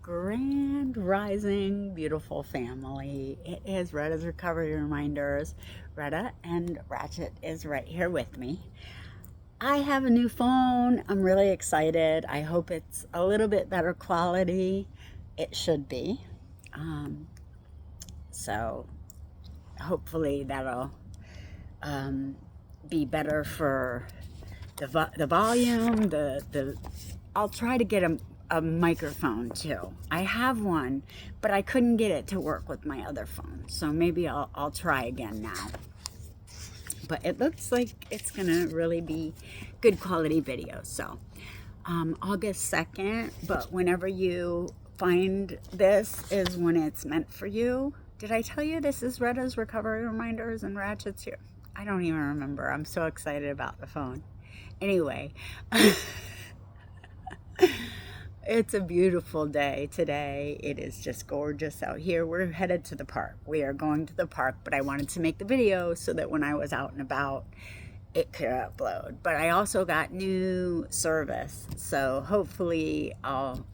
Grand Rising, beautiful family. It is Retta's Recovery Reminders. Retta and Ratchet is right here with me. I have a new phone. I'm really excited. I hope it's a little bit better quality. It should be. Um, so hopefully that'll um, be better for the volume. I'll try to get a microphone too. I have one, but I couldn't get it to work with my other phone. So maybe I'll try again now. But it looks like it's gonna really be good quality video. So August 2nd, but whenever you find this is when it's meant for you. Did I tell you this is Retta's Recovery Reminders and Ratchet's here? I don't even remember. I'm so excited about the phone. Anyway, it's a beautiful day today. It is just gorgeous out here. We're headed to the park. We are going to the park, but I wanted to make the video so that when I was out and about, it could upload. But I also got new service, so hopefully I'll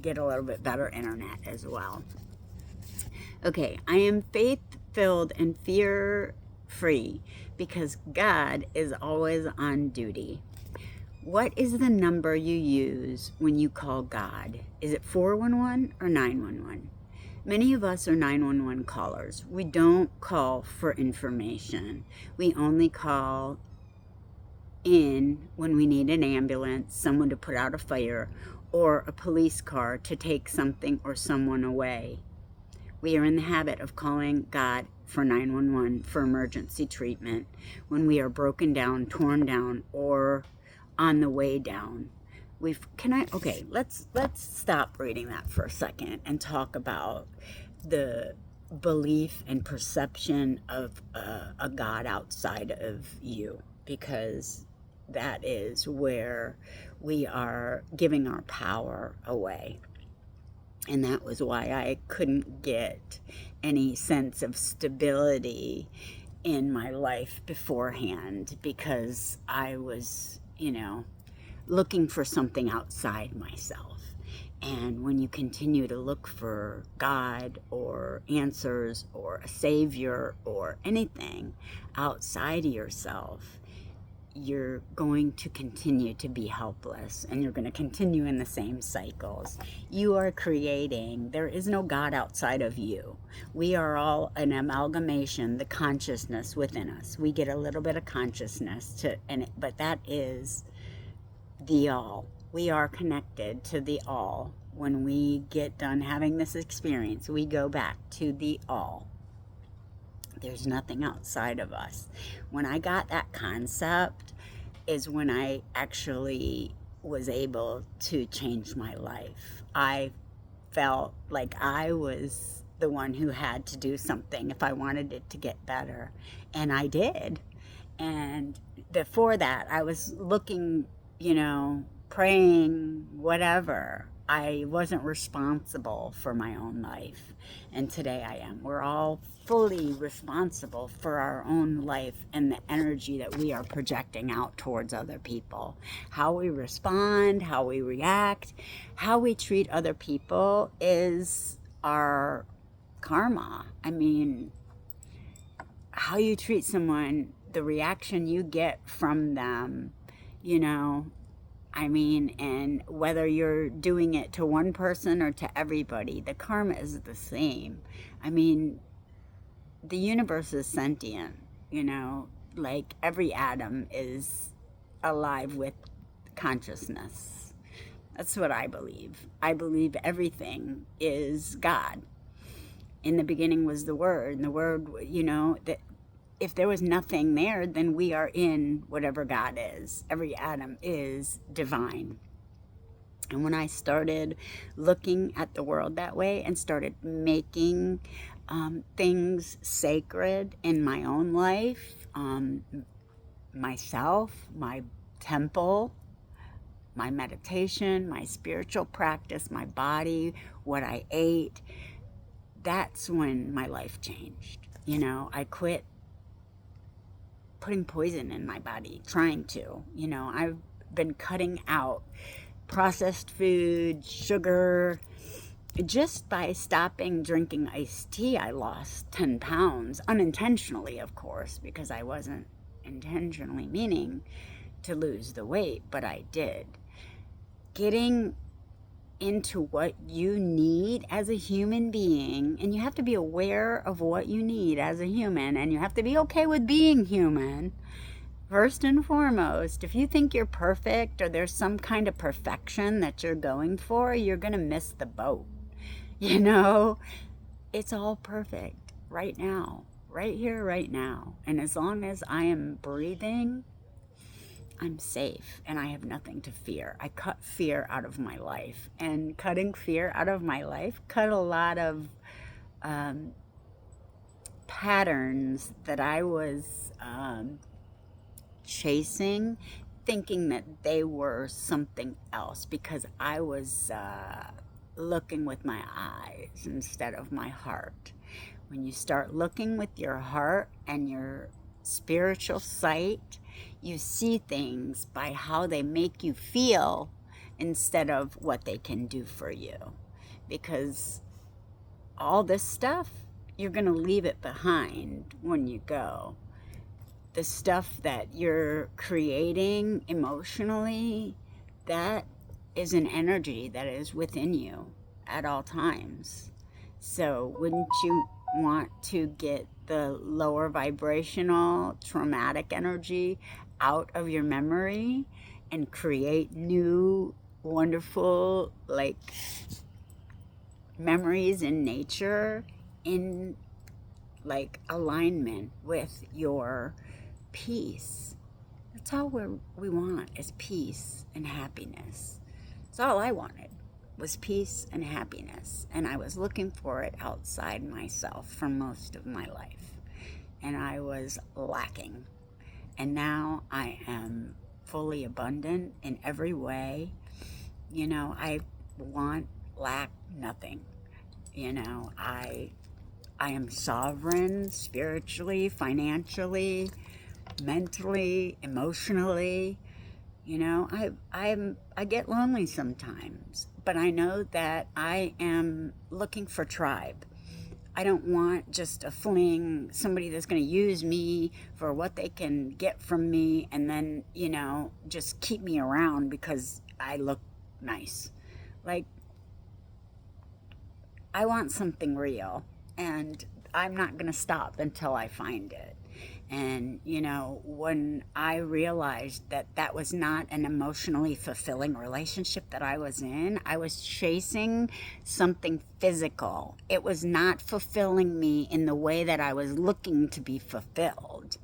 get a little bit better internet as well. Okay, I am faith-filled and fear-free because God is always on duty. What is the number you use when you call God? Is it 411 or 911? Many of us are 911 callers. We don't call for information. We only call in when we need an ambulance, someone to put out a fire, or a police car to take something or someone away. We are in the habit of calling God for 911 for emergency treatment when we are broken down, torn down, or on the way down. Let's stop reading that for a second and talk about the belief and perception of a God outside of you, because that is where we are giving our power away. And that was why I couldn't get any sense of stability in my life beforehand, because I was, looking for something outside myself. And when you continue to look for God or answers or a savior or anything outside of yourself, you're going to continue to be helpless, and you're going to continue in the same cycles. You are creating. There is no God outside of you. We are all an amalgamation, the consciousness within us. We get a little bit of consciousness but that is the all. We are connected to the all. When we get done having this experience, we go back to the all. There's nothing outside of us. When I got that concept is when I actually was able to change my life. I felt like I was the one who had to do something if I wanted it to get better. And I did. And before that, I was looking, praying, whatever. I wasn't responsible for my own life, and today I am. We're all fully responsible for our own life and the energy that we are projecting out towards other people. How we respond, how we react, how we treat other people is our karma. I mean, how you treat someone, the reaction you get from them, and whether you're doing it to one person or to everybody, the karma is the same. The universe is sentient, like every atom is alive with consciousness. That's what I believe. I believe everything is God. In the beginning was the Word, and the Word, that if there was nothing there, then we are in whatever God is. Every atom is divine. And when I started looking at the world that way and started making things sacred in my own life, myself, my temple, my meditation, my spiritual practice, my body, what I ate, that's when my life changed. I quit putting poison in my body, trying to. I've been cutting out processed food, sugar, just by stopping drinking iced tea, I lost 10 pounds, unintentionally, of course, because I wasn't intentionally meaning to lose the weight, but I did. Getting into what you need as a human being, and you have to be aware of what you need as a human, and you have to be okay with being human. First and foremost, if you think you're perfect or there's some kind of perfection that you're going for, you're going to miss the boat. You know, it's all perfect right now, right here, right now. And as long as I am breathing, I'm safe and I have nothing to fear. I cut fear out of my life, and cutting fear out of my life cut a lot of patterns that I was chasing, thinking that they were something else because I was looking with my eyes instead of my heart. When you start looking with your heart and your spiritual sight, you see things by how they make you feel instead of what they can do for you. Because all this stuff, you're going to leave it behind when you go. The stuff that you're creating emotionally, that is an energy that is within you at all times. So wouldn't you want to get the lower vibrational traumatic energy out of your memory and create new wonderful memories in nature, in alignment with your peace? That's all we want, is peace and happiness. That's all I wanted, was peace and happiness. And I was looking for it outside myself for most of my life. And I was lacking. And now I am fully abundant in every way. I lack nothing. I am sovereign spiritually, financially, mentally, emotionally. I get lonely sometimes, but I know that I am looking for tribe. I don't want just a fling, somebody that's going to use me for what they can get from me and then, just keep me around because I look nice. I want something real, and I'm not going to stop until I find it. And, when I realized that that was not an emotionally fulfilling relationship that I was in, I was chasing something physical. It was not fulfilling me in the way that I was looking to be fulfilled.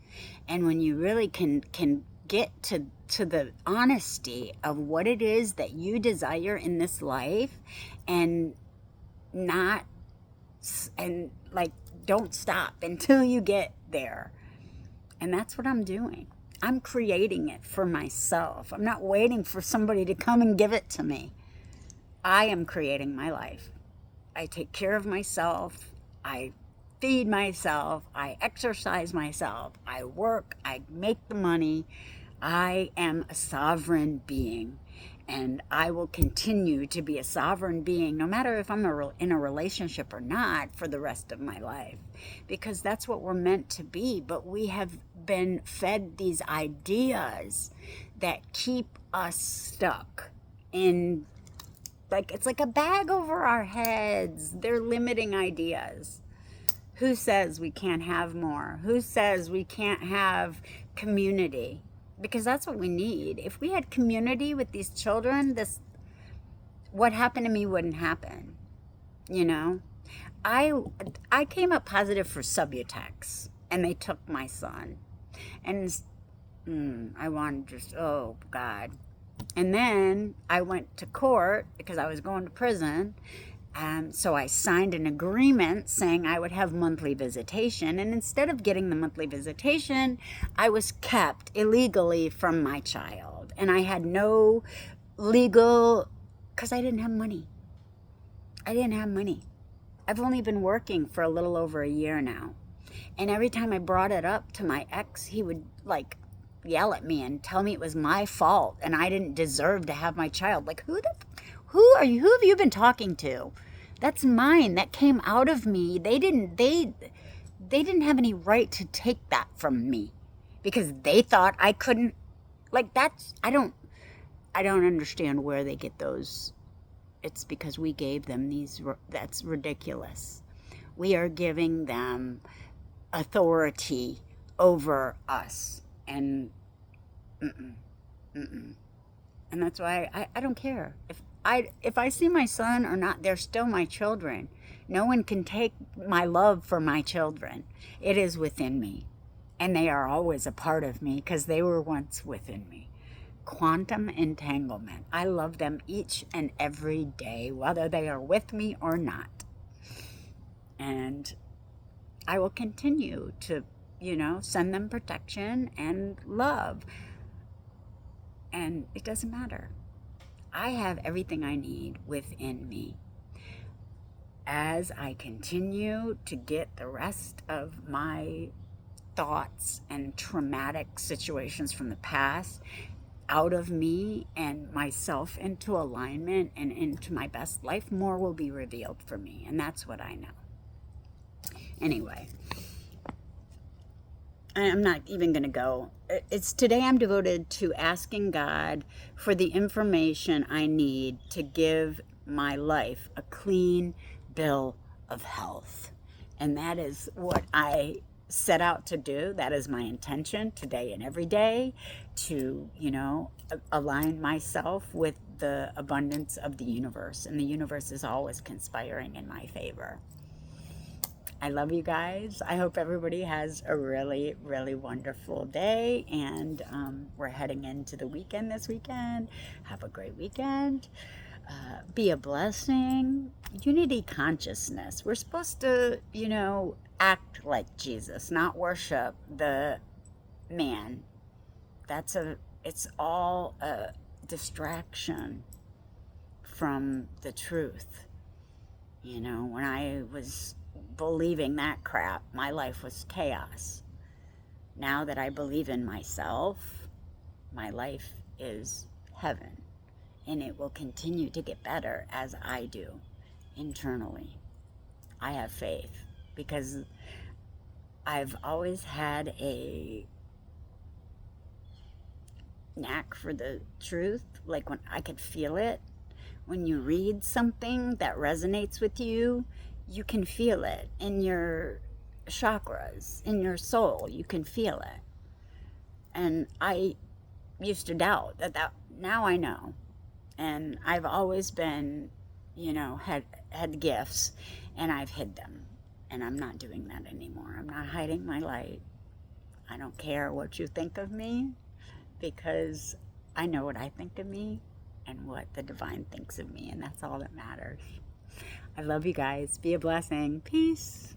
And when you really can get to the honesty of what it is that you desire in this life, and don't stop until you get there. And that's what I'm doing. I'm creating it for myself. I'm not waiting for somebody to come and give it to me. I am creating my life. I take care of myself. I feed myself. I exercise myself. I work. I make the money. I am a sovereign being. And I will continue to be a sovereign being, no matter if I'm in a relationship or not, for the rest of my life. Because that's what we're meant to be. But we have been fed these ideas that keep us stuck in, it's like a bag over our heads. They're limiting ideas. Who says we can't have more? Who says we can't have community? Because that's what we need. If we had community with these children, what happened to me wouldn't happen. I came up positive for Subutex, and they took my son. And I wanted oh God. And then I went to court because I was going to prison. So I signed an agreement saying I would have monthly visitation. And instead of getting the monthly visitation, I was kept illegally from my child. And I had no legal, because I didn't have money. I've only been working for a little over a year now. And every time I brought it up to my ex, he would yell at me and tell me it was my fault and I didn't deserve to have my child. Who have you been talking to? That's mine. That came out of me. They didn't have any right to take that from me because they thought I couldn't. Like, that's, I don't understand where they get those. It's because we gave them these. That's ridiculous. We are giving them authority over us, and and that's why I don't care if I see my son or not. They're still my children. No one can take my love for my children. It is within me, and they are always a part of me because they were once within me. Quantum entanglement. I love them each and every day, whether they are with me or not. And I will continue to, send them protection and love. And it doesn't matter. I have everything I need within me. As I continue to get the rest of my thoughts and traumatic situations from the past out of me and myself into alignment and into my best life, more will be revealed for me. And that's what I know. Anyway, I'm not even going to go. Today I'm devoted to asking God for the information I need to give my life a clean bill of health. And that is what I set out to do. That is my intention today and every day, to, align myself with the abundance of the universe. And the universe is always conspiring in my favor. I love you guys. I hope everybody has a really, really wonderful day. And we're heading into the weekend this weekend. Have a great weekend. Be a blessing. Unity consciousness. We're supposed to, act like Jesus, not worship the man. It's all a distraction from the truth. When I was believing that crap, my life was chaos. Now that I believe in myself, my life is heaven, and it will continue to get better as I do internally. I have faith because I've always had a knack for the truth. Like, when I could feel it. When you read something that resonates with you, you can feel it in your chakras, in your soul. You can feel it. And I used to doubt that now I know. And I've always been, had gifts, and I've hid them. And I'm not doing that anymore. I'm not hiding my light. I don't care what you think of me, because I know what I think of me and what the divine thinks of me, and that's all that matters. I love you guys. Be a blessing. Peace.